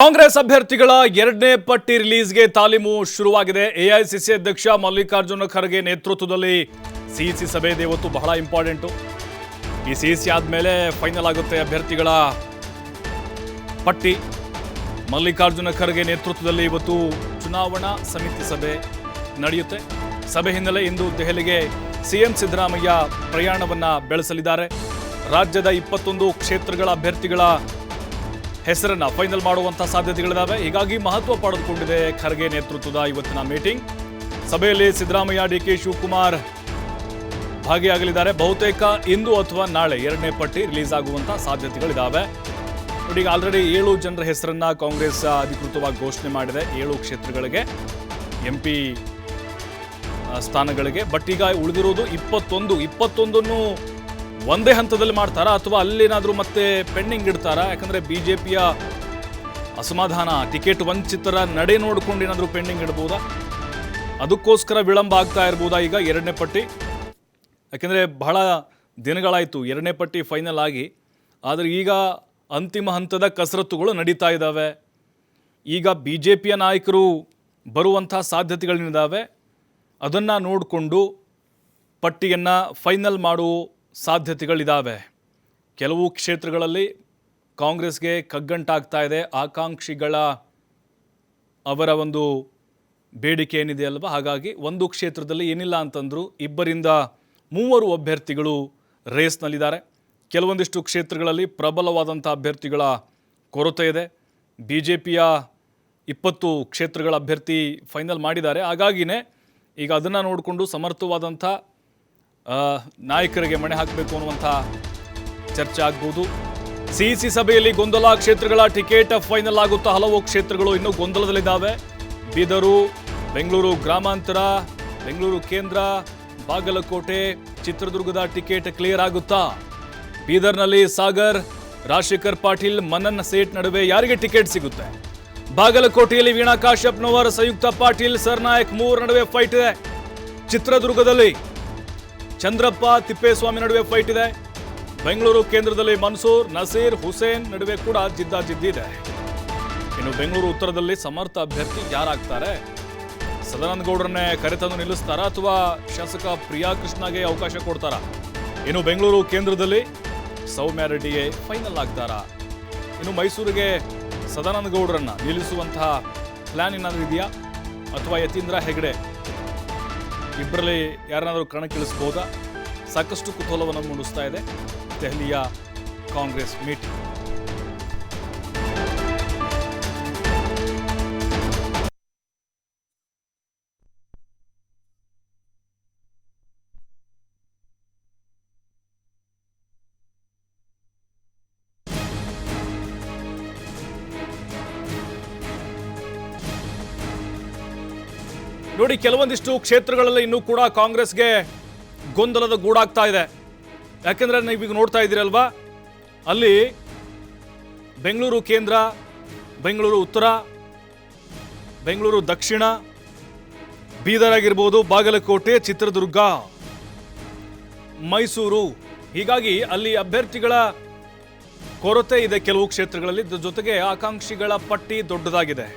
ಕಾಂಗ್ರೆಸ್ ಅಭ್ಯರ್ಥಿಗಳ ಎರಡನೇ ಪಟ್ಟಿ ರಿಲೀಸ್ಗೆ ತಾಲೀಮು ಶುರುವಾಗಿದೆ. ಎಐಸಿಸಿ ಅಧ್ಯಕ್ಷ ಮಲ್ಲಿಕಾರ್ಜುನ ಖರ್ಗೆ ನೇತೃತ್ವದಲ್ಲಿ ಸಿಇಸಿ ಸಭೆ ಇದೆ. ಇವತ್ತು ಬಹಳ ಇಂಪಾರ್ಟೆಂಟ್. ಈ ಸಿಇಸಿ ಆದ್ಮೇಲೆ ಫೈನಲ್ ಆಗುತ್ತೆ ಅಭ್ಯರ್ಥಿಗಳ ಪಟ್ಟಿ. ಮಲ್ಲಿಕಾರ್ಜುನ ಖರ್ಗೆ ನೇತೃತ್ವದಲ್ಲಿ ಇವತ್ತು ಚುನಾವಣಾ ಸಮಿತಿ ಸಭೆ ನಡೆಯುತ್ತೆ. ಸಭೆ ಹಿನ್ನೆಲೆ ಇಂದು ದೆಹಲಿಗೆ ಸಿಎಂ ಸಿದ್ದರಾಮಯ್ಯ ಪ್ರಯಾಣವನ್ನ ಬೆಳೆಸಲಿದ್ದಾರೆ. ರಾಜ್ಯದ 21 ಕ್ಷೇತ್ರಗಳ ಅಭ್ಯರ್ಥಿಗಳ ಹೆಸರನ್ನ ಫೈನಲ್ ಮಾಡುವಂತಹ ಸಾಧ್ಯತೆಗಳಿದ್ದಾವೆ. ಹೀಗಾಗಿ ಮಹತ್ವ ಪಡೆದುಕೊಂಡಿದೆ ಖರ್ಗೆ ನೇತೃತ್ವದ ಇವತ್ತಿನ ಮೀಟಿಂಗ್. ಸಭೆಯಲ್ಲಿ ಸಿದ್ದರಾಮಯ್ಯ, ಡಿಕೆ ಶಿವಕುಮಾರ್ ಭಾಗಿಯಾಗಲಿದ್ದಾರೆ. ಬಹುತೇಕ ಇಂದು ಅಥವಾ ನಾಳೆ ಎರಡನೇ ಪಟ್ಟಿ ರಿಲೀಸ್ ಆಗುವಂತಹ ಸಾಧ್ಯತೆಗಳಿದ್ದಾವೆ. ನೋಡಿ, ಈಗ ಆಲ್ರೆಡಿ 7 ಜನರ ಹೆಸರನ್ನ ಕಾಂಗ್ರೆಸ್ ಅಧಿಕೃತವಾಗಿ ಘೋಷಣೆ ಮಾಡಿದೆ. 7 ಕ್ಷೇತ್ರಗಳಿಗೆ MP ಸ್ಥಾನಗಳಿಗೆ. ಬಟ್ ಈಗ ಉಳಿದಿರೋದು 21 ಒಂದೇ ಹಂತದಲ್ಲಿ ಮಾಡ್ತಾರಾ ಅಥವಾ ಅಲ್ಲೇನಾದ್ರೂ ಮತ್ತೆ ಪೆಂಡಿಂಗ್ ಇಡ್ತಾರಾ? ಯಾಕಂದ್ರೆ ಬಿಜೆಪಿಯ ಅಸಮಾಧಾನ, ಟಿಕೆಟ್ ವಂಚಿತರ ನಡೆ ನೋಡ್ಕೊಂಡು ಏನಾದರೂ ಪೆಂಡಿಂಗ್ ಇಡಬಹುದಾ? ಅದಕ್ಕೋಸ್ಕರ ವಿಳಂಬ ಆಗ್ತಾ ಇರ್ಬೋದಾ ಈಗ ಎರಡನೇ ಪಟ್ಟಿ? ಯಾಕಂದ್ರೆ ಬಹಳ ದಿನಗಳಾಯಿತು ಎರಡನೇ ಪಟ್ಟಿ ಫೈನಲ್ ಆಗಿ. ಆದರೆ ಈಗ ಅಂತಿಮ ಹಂತದ ಕಸರತ್ತುಗಳು ನಡೀತಾ ಇದ್ದಾವೆ. ಈಗ ಬಿಜೆಪಿಯ ನಾಯಕರು ಬರುವಂಥ ಸಾಧ್ಯತೆಗಳೇನಿದ್ದಾವೆ ಅದನ್ನು ನೋಡಿಕೊಂಡು ಪಟ್ಟಿಯನ್ನು ಫೈನಲ್ ಮಾಡುವ ಸಾಧ್ಯತೆಗಳಿದ್ದಾವೆ. ಕೆಲವು ಕ್ಷೇತ್ರಗಳಲ್ಲಿ ಕಾಂಗ್ರೆಸ್ಗೆ ಕಗ್ಗಂಟಾಗ್ತಾ ಇದೆ. ಆಕಾಂಕ್ಷಿಗಳ ಅವರ ಒಂದು ಬೇಡಿಕೆ ಏನಿದೆ ಅಲ್ವಾ, ಹಾಗಾಗಿ ಒಂದು ಕ್ಷೇತ್ರದಲ್ಲಿ ಏನಿಲ್ಲ ಅಂತಂದರೂ 2-3 ಅಭ್ಯರ್ಥಿಗಳು ರೇಸ್ನಲ್ಲಿದ್ದಾರೆ. ಕೆಲವೊಂದಿಷ್ಟು ಕ್ಷೇತ್ರಗಳಲ್ಲಿ ಪ್ರಬಲವಾದಂಥ ಅಭ್ಯರ್ಥಿಗಳ ಕೊರತೆ ಇದೆ. BJPಯ 20 ಕ್ಷೇತ್ರಗಳ ಅಭ್ಯರ್ಥಿ ಫೈನಲ್ ಮಾಡಿದ್ದಾರೆ. ಹಾಗಾಗಿನೇ ಈಗ ಅದನ್ನು ನೋಡಿಕೊಂಡು ಸಮರ್ಥವಾದಂಥ ನಾಯಕರಿಗೆ ಮಣೆ ಹಾಕಬೇಕು ಅನ್ನುವಂಥ ಚರ್ಚೆ ಆಗ್ಬೋದು. ಸಿಇಸಿ ಸಭೆಯಲ್ಲಿ ಗೊಂದಲ, ಕ್ಷೇತ್ರಗಳ ಟಿಕೆಟ್ ಫೈನಲ್ ಆಗುತ್ತಾ? ಹಲವು ಕ್ಷೇತ್ರಗಳು ಇನ್ನೂ ಗೊಂದಲದಲ್ಲಿದ್ದಾವೆ. ಬೀದರು, ಬೆಂಗಳೂರು ಗ್ರಾಮಾಂತರ, ಬೆಂಗಳೂರು ಕೇಂದ್ರ, ಬಾಗಲಕೋಟೆ, ಚಿತ್ರದುರ್ಗದ ಟಿಕೆಟ್ ಕ್ಲಿಯರ್ ಆಗುತ್ತಾ? ಬೀದರ್ನಲ್ಲಿ ಸಾಗರ್, ರಾಜಶೇಖರ್ ಪಾಟೀಲ್, ಮನನ್ ಸೇಠ್ ನಡುವೆ ಯಾರಿಗೆ ಟಿಕೆಟ್ ಸಿಗುತ್ತೆ? ಬಾಗಲಕೋಟೆಯಲ್ಲಿ ವೀಣಾ ಕಾಶ್ಯಪ್ನವರ್, ಸಂಯುಕ್ತ ಪಾಟೀಲ್, ಸರ್ನಾಯಕ್ 3 ನಡುವೆ ಫೈಟ್ ಇದೆ. ಚಿತ್ರದುರ್ಗದಲ್ಲಿ ಚಂದ್ರಪ್ಪ, ತಿಪ್ಪೇಸ್ವಾಮಿ ನಡುವೆ ಫೈಟ್ ಇದೆ. ಬೆಂಗಳೂರು ಕೇಂದ್ರದಲ್ಲಿ ಮನ್ಸೂರ್, ನಸೀರ್, ಹುಸೇನ್ ನಡುವೆ ಕೂಡ ಜಿದ್ದಾಜಿದ್ದಿದೆ. ಇನ್ನು ಬೆಂಗಳೂರು ಉತ್ತರದಲ್ಲಿ ಸಮರ್ಥ ಅಭ್ಯರ್ಥಿ ಯಾರಾಗ್ತಾರೆ? ಸದಾನಂದ ಗೌಡರನ್ನೇ ಕರೆತಂದು ನಿಲ್ಲಿಸ್ತಾರಾ ಅಥವಾ ಶಾಸಕ ಪ್ರಿಯಾ ಕೃಷ್ಣಗೆ ಅವಕಾಶ ಕೊಡ್ತಾರಾ? ಇನ್ನು ಬೆಂಗಳೂರು ಕೇಂದ್ರದಲ್ಲಿ ಸೌಮ್ಯ ರೆಡ್ಡಿಗೆ ಫೈನಲ್ ಆಗ್ತಾರಾ? ಇನ್ನು ಮೈಸೂರಿಗೆ ಸದಾನಂದ ಗೌಡರನ್ನ ನಿಲ್ಲಿಸುವಂತಹ ಪ್ಲಾನ್ ಏನಾದರೂ ಇದೆಯಾ ಅಥವಾ ಯತೀಂದ್ರ ಹೆಗಡೆ ಇಬ್ಬರಲ್ಲಿ ಯಾರನ್ನಾದರೂ ಕಣಕ್ಕಿಳಿಸಬಹುದಾ? ಸಾಕಷ್ಟು ಕುತೂಹಲವನ್ನು ಮೂಡಿಸ್ತಾ ಇದೆ ದೆಹಲಿಯ ಕಾಂಗ್ರೆಸ್ ಮೀಟಿಂಗ್. ನೋಡಿ, ಕೆಲವೊಂದಿಷ್ಟು ಕ್ಷೇತ್ರಗಳಲ್ಲಿ ಇನ್ನೂ ಕೂಡ ಕಾಂಗ್ರೆಸ್ಗೆ ಗೊಂದಲದ ಗೂಡಾಗ್ತಾ ಇದೆ. ಯಾಕೆಂದ್ರೆ ನೀವೀಗ ನೋಡ್ತಾ ಇದ್ದೀರಲ್ವಾ, ಅಲ್ಲಿ ಬೆಂಗಳೂರು ಕೇಂದ್ರ, ಬೆಂಗಳೂರು ಉತ್ತರ, ಬೆಂಗಳೂರು ದಕ್ಷಿಣ, ಬೀದರ್ ಆಗಿರ್ಬೋದು, ಬಾಗಲಕೋಟೆ, ಚಿತ್ರದುರ್ಗ, ಮೈಸೂರು, ಹೀಗಾಗಿ ಅಲ್ಲಿ ಅಭ್ಯರ್ಥಿಗಳ ಕೊರತೆ ಇದೆ ಕೆಲವು ಕ್ಷೇತ್ರಗಳಲ್ಲಿ. ಜೊತೆಗೆ ಆಕಾಂಕ್ಷಿಗಳ ಪಟ್ಟಿ ದೊಡ್ಡದಾಗಿದೆ.